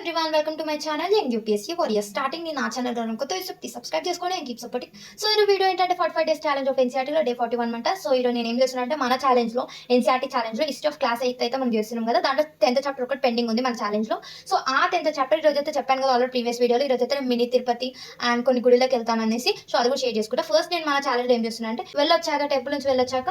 everyone, welcome to my channel Young UPSC Warrior. Starting in our channel కొత్త please subscribe చేసుకోండి and keep supporting. So ఈ video ఏంటంటే 45 days challenge of NCERT లో day 41 అంట. So ఈరోజు నేను ఏం చేస్తున్నా అంటే మన ఛాలెంజ్ లో ఎన్సీఆర్టీ ఛాలెంజ్ లో హిస్టరీ ఆఫ్ క్లాస్ 8 అయితే మనం చేస్తున్నాం కదా, దాంట్లో 10th చాప్టర్ ఒకటి పెండింగ్ ఉంది మన ఛాలెంజ్ లో. సో ఆ 10th చాప్టర్ ఈ రోజు అయితే చెప్పాను కదా ఆల్రెడీ ప్రీవియస్ వీడియోలో. ఈ రోజు అయితే మినీ తిరుపతి అండ్ కొన్ని గుడిలోకి వెళ్తాను అనేసి, సో అది కూడా షేర్ చేసుకుంటా. ఫస్ట్ నేను మన ఛాలెంజ్ ఏం చేస్తున్నా అంటే వెళ్ళొచ్చాక టెంపుల్ నుంచి వెళ్ళొచ్చాక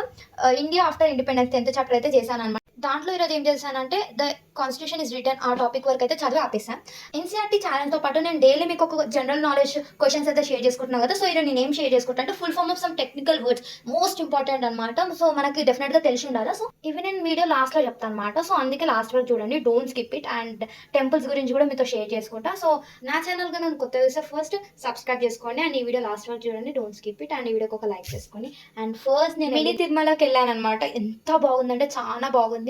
India after independence 10th chapter అయితే చేశాను అనమాట. దాంట్లో ఈరోజు ఏం చేశానంటే ద కాన్స్టిట్యూషన్ ఇస్ రిటర్న్ ఆ టాపిక్ వరకు అయితే చదివి ఆపేసాను. ఎన్సీఆర్టీ ఛాలెంజ్తో పాటు నేను డైలీ మీకు ఒక జనరల్ నాలెడ్జ్ క్వశ్చన్స్ అయితే షేర్ చేసుకుంటున్నాను కదా. సో ఈరోజు నేను ఏం షేర్ చేసుకుంటా అంటే full form of some technical words, most important అనమాట. సో మనకి డెఫినెట్గా తెలిసి ఉండాలి. సో ఇవి నేను వీడియో లాస్ట్లో చెప్తాను అనమాట. సో అందుకే లాస్ట్ వరకు చూడండి, don't skip it. And temples గురించి కూడా మీతో షేర్ చేసుకుంటా. సో నా ఛానల్గా నేను కొత్త చూస్తే ఫస్ట్ సబ్స్క్రైబ్ చేసుకోండి అండ్ ఈ వీడియో లాస్ట్ వరకు చూడండి, డోంట్ స్కిప్ ఇట్. అండ్ ఈ వీడియోకి ఒక లైక్ చేసుకోండి. అండ్ ఫస్ట్ నేను మినీ తిరుమలకి వెళ్ళాను అనమాట. ఎంత బాగుందంటే చాలా బాగుంది.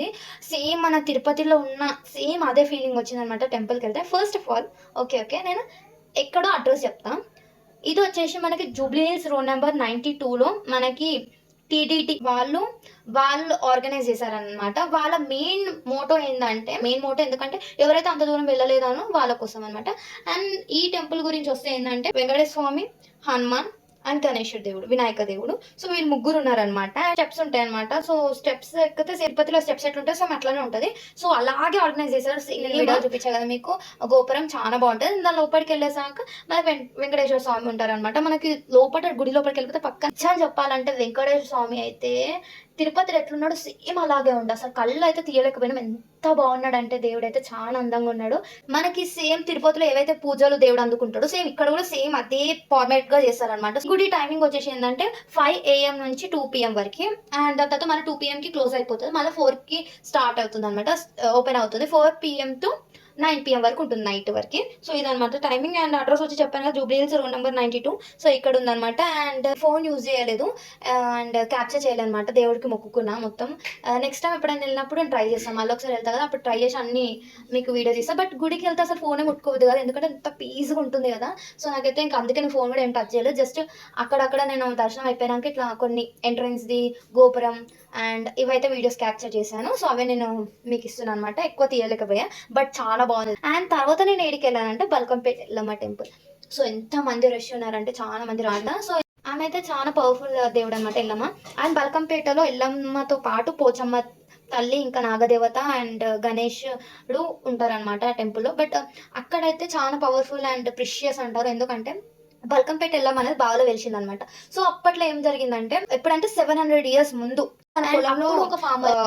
సేమ్ మన తిరుపతిలో ఉన్న సేమ్ అదే ఫీలింగ్ వచ్చింది అనమాట టెంపుల్కి వెళ్తే. ఫస్ట్ ఆఫ్ ఆల్ ఓకే నేను ఎక్కడో అడ్రస్ చెప్తా. ఇది వచ్చేసి మనకి జూబ్లీ హిల్స్ రోడ్ నెంబర్ 92లో మనకి టీటీటీ వాళ్ళు ఆర్గనైజ్ చేశారనమాట. వాళ్ళ మెయిన్ మోటో ఎందుకంటే ఎవరైతే అంత దూరం వెళ్ళలేదానో వాళ్ళ కోసం అనమాట. అండ్ ఈ టెంపుల్ గురించి వస్తే ఏంటంటే వెంకటేశ్వర స్వామి, హనుమాన్ అండ్ గణేశ్వర దేవుడు, వినాయక దేవుడు. సో వీళ్ళు ముగ్గురు ఉన్నారనమాట. స్టెప్స్ ఉంటాయి అనమాట. సో స్టెప్స్ ఎక్కితే తిరుపతిలో స్టెప్స్ ఎట్లుంటాయి సో అట్లానే ఉంటుంది. సో అలాగే ఆర్గనైజ్ చేశారు. వీడియో చూపించా కదా మీకు, గోపురం చాలా బాగుంటుంది. దాని లోపలికి వెళ్ళేసాక మనకి వెంకటేశ్వర స్వామి ఉంటారనమాట. మనకి లోపల గుడి లోపలికి వెళ్ళిపోతే పక్కన చెప్పాలంటే వెంకటేశ్వర స్వామి అయితే తిరుపతిలో ఎట్లున్నాడు సేమ్ అలాగే ఉండు. అసలు కళ్ళు అయితే తీయలేకపోయినాం, ఎంత బాగున్నాడు అంటే దేవుడు అయితే చాలా అందంగా ఉన్నాడు. మనకి సేమ్ తిరుపతిలో ఏవైతే పూజలు దేవుడు అందుకుంటాడో సేమ్ ఇక్కడ కూడా సేమ్ అదే ఫార్మాట్ గా చేస్తారనమాట. గుడి టైమింగ్ వచ్చేసి ఏంటంటే 5 AM నుంచి 2 PM వరకు. అండ్ దాని తర్వాత మళ్ళీ 2 PM కి క్లోజ్ అయిపోతుంది, మళ్ళీ 4 కి స్టార్ట్ అవుతుంది అనమాట, ఓపెన్ అవుతుంది. 4 PM టు 9 PM వరకు ఉంటుంది, నైట్ వరకు. సో ఇదనమాట టైమింగ్. అండ్ అడ్రస్ వచ్చి చెప్పాను కదా, Jubilee hills road number 92. So ఇక్కడ ఉందనమాట. అండ్ ఫోన్ యూజ్ చేయలేదు అండ్ క్యాప్చర్ చేయాలన్నమాట, దేవుడికి మొక్కుకున్నా మొత్తం. నెక్స్ట్ టైం ఎప్పుడైనా వెళ్ళినప్పుడు నేను ట్రై చేస్తాను, మళ్ళీ ఒకసారి వెళ్తా కదా అప్పుడు ట్రై చేసి అన్ని మీకు వీడియో తీస్తాను. బట్ గుడికి వెళ్తే అసలు ఫోనే ముట్టుకోవద్దు కదా, ఎందుకంటే అంత పీస్గా ఉంటుంది కదా. సో నాకైతే ఇంకా అందుకే నేను ఫోన్ కూడా ఏం టచ్ చేయలేదు. జస్ట్ అక్కడక్కడ నేను దర్శనం అయిపోయాక ఇట్లా కొన్ని ఎంట్రన్స్ది, గోపురం అండ్ ఇవైతే వీడియోస్ క్యాప్చర్ చేశాను. సో అవే నేను మీకు ఇస్తున్నాను అనమాట. ఎక్కువ తీయలేకపోయా బట్ చాలా బాగుంది. అండ్ తర్వాత నేను ఏడికి వెళ్ళానంటే బల్కంపేట ఎల్లమ్మ టెంపుల్. సో ఎంత మంది రష్ ఉన్నారంటే చాలా మంది రాట. సో ఆమె అయితే చాలా పవర్ఫుల్ దేవుడు అనమాట ఎల్లమ్మ. అండ్ బల్కంపేటలో ఎల్లమ్మతో పాటు పోచమ్మ తల్లి, ఇంకా నాగదేవత అండ్ గణేశుడు ఉంటారనమాట టెంపుల్లో. బట్ అక్కడైతే చాలా పవర్ఫుల్ అండ్ ప్రిషియస్ అంటారు, ఎందుకంటే బల్కంపేట ఎల్లమ్మ అనేది బాగా వెలిసింది అనమాట. సో అప్పట్లో ఏం జరిగిందంటే ఎప్పుడంటే 700 years ముందు తన పొలంలో ఒక ఫార్మర్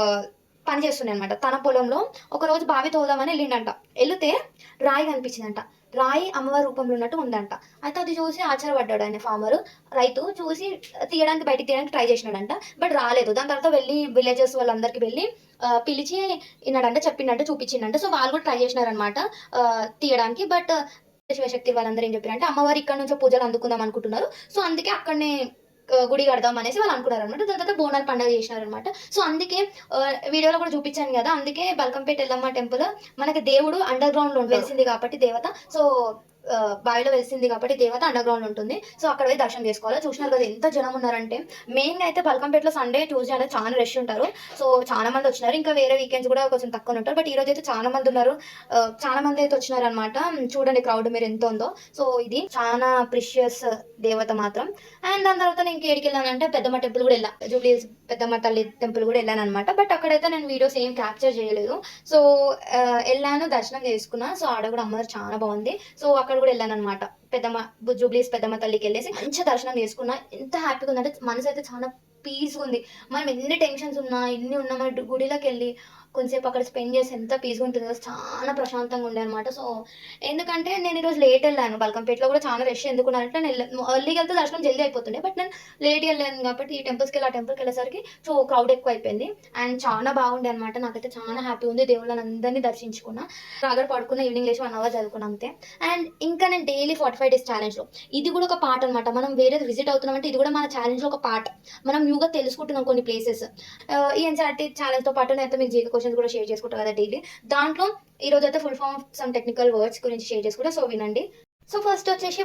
పని చేస్తుండే అనమాట. తన పొలంలో ఒక రోజు బావి తోదామని వెళ్ళిండంట. వెళితే రాయి కనిపించిందంట. రాయి అమ్మవారి రూపంలో ఉన్నట్టు ఉందంట. అయితే అది చూసి ఆశ్చర్యపడ్డాడు ఆయన ఫార్మర్. రైతు చూసి బయటికి తీయడానికి ట్రై చేసినాడంట, బట్ రాలేదు. దాని తర్వాత వెళ్ళి విలేజెస్ వాళ్ళందరికి వెళ్ళి పిలిచి విన్నాడంటే, చెప్పిండంటే, చూపించిండంటే. సో వాళ్ళు కూడా ట్రై చేసినారనమాట తీయడానికి. బట్ శివశక్తి వాళ్ళందరూ ఏం చెప్పారంటే అమ్మవారి ఇక్కడ నుంచి పూజలు అందుకుందాం అనుకుంటున్నారు, సో అందుకే అక్కడనే గుడి కడదాం అనేసి వాళ్ళు అనుకున్నారు అనమాట. దాని తర్వాత బోనాలు పండుగ చేసినారు అనమాట. సో అందుకే వీడియోలో కూడా చూపించాను కదా, అందుకే బల్కంపేట ఎల్లమ్మ టెంపుల్ మనకి దేవుడు అండర్ గ్రౌండ్ లో వెలిసింది కాబట్టి దేవత, సో బావిలో వెలిసింది కాబట్టి దేవత అండర్ గ్రౌండ్ ఉంటుంది. సో అక్కడ పోయి దర్శనం చేసుకోవాలి. చూసినారు కదా ఎంత జనం ఉన్నారంటే. మెయిన్గా అయితే బల్కంపేటలో సండే, ట్యూస్డే అనేది చాలా రష్ ఉంటారు. సో చాలా మంది వచ్చినారు. ఇంకా వేరే వీకెండ్స్ కూడా కొంచెం తక్కువ ఉంటారు, బట్ ఈ రోజు అయితే చాలా మంది ఉన్నారు. చాలా మంది అయితే వచ్చినారు అనమాట. చూడండి క్రౌడ్ మీరు ఎంత ఉందో. సో ఇది చాలా ప్రిషియస్ దేవత మాత్రం. అండ్ దాని తర్వాత నేను ఏడికి వెళ్ళానంటే పెద్దమ్మ టెంపుల్ కూడా వెళ్ళాను, జూబ్లీ పెద్దమ్మ తల్లి టెంపుల్ కూడా వెళ్ళాను అనమాట. బట్ అక్కడైతే నేను వీడియోస్ ఏం క్యాప్చర్ చేయలేదు. సో వెళ్ళాను, దర్శనం చేసుకున్నా. సో ఆడ కూడా అమ్మవారు చాలా బాగుంది. సో అక్కడ కూడా వెళ్ళాను అనమాట. జూబ్లీస్ పెద్దమ్మ తల్లికి వెళ్ళేసి మంచి దర్శనం చేసుకున్నా. ఎంత హ్యాపీగా ఉందంటే మనసు అయితే చాలా పీస్గా ఉంది. మనం ఎన్ని టెన్షన్స్ ఉన్నా ఎన్ని ఉన్నా మన గుడిలోకి వెళ్ళి కొంచెంసేపు అక్కడ స్పెండ్ చేసి ఎంత పీస్గా ఉంటుంది కదా, చాలా ప్రశాంతంగా ఉండే అనమాట. సో ఎందుకంటే నేను ఈరోజు లేట్ వెళ్ళాను, బల్కంపేటలో కూడా చాలా రష్ ఎందుకున్నారంటే నేను ఎర్లీకి వెళ్తే దర్శనం జల్దీ అయిపోతుండే, బట్ నేను లేట్ వెళ్ళాను కాబట్టి ఈ టెంపుల్స్కి వెళ్ళి ఆ టెంపుల్కి వెళ్ళేసరికి సో క్రౌడ్ ఎక్కువ అయిపోయింది. అండ్ చాలా బాగుండే అనమాట. నాకైతే చాలా హ్యాపీ ఉంది. దేవుళ్ళని అందరినీ దర్శించుకున్నా, రాగడ పడుకున్న, ఈవినింగ్ లేచి 1 hour చదువుకున్నా అంతే. అండ్ ఇంకా నేను డైలీ 45 days ఛాలెంజ్లో ఇది కూడా ఒక పార్ట్ అనమాట. మనం వేరే విజిట్ అవుతున్నామంటే ఇది కూడా మన ఛాలెంజ్లో ఒక పార్ట్. మనం న్యూగా తెలుసుకుంటున్నాం కొన్ని ప్లేసెస్. ఈ ఎన్సీఆర్టీ ఛాలెంజ్తో పాటు నేనైతే మీకు జీకే క్వశ్చన్స్ కూడా షేర్ చేసుకుంటాను కదా డైలీ. దాంట్లో ఈరోజు అయితే full form some technical words గురించి షేర్ చేసుకుంటా. సో వినండి. సో ఫస్ట్ వచ్చేసి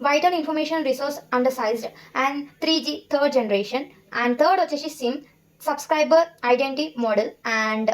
vital information resource undersized and 3G third generation. And third వచ్చేసి SIM subscriber identity model and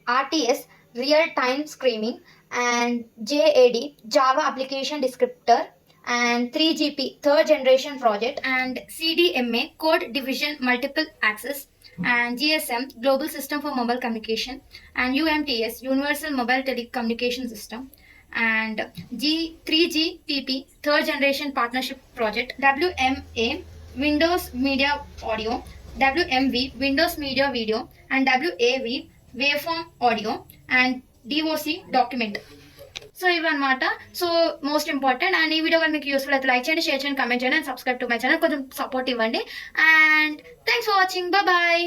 RTS real time streaming and JAD, Java Application Descriptor, and 3GP, third generation project, and CDMA, Code Division Multiple Access, and GSM, Global System for Mobile Communication, and UMTS, Universal Mobile Telecommunication System, and G3GPP, third generation partnership project, WMA, Windows Media Audio, WMV, Windows Media Video, and WAV, Waveform Audio, and DOC document. So ఇవన్నమాట. So most important. And ఈ video కానీ మీకు useful అయితే like చేయండి, share చేయండి, comment చేయండి, and subscribe to my channel. కొంచెం support ఇవ్వండి. And thanks for watching. Bye.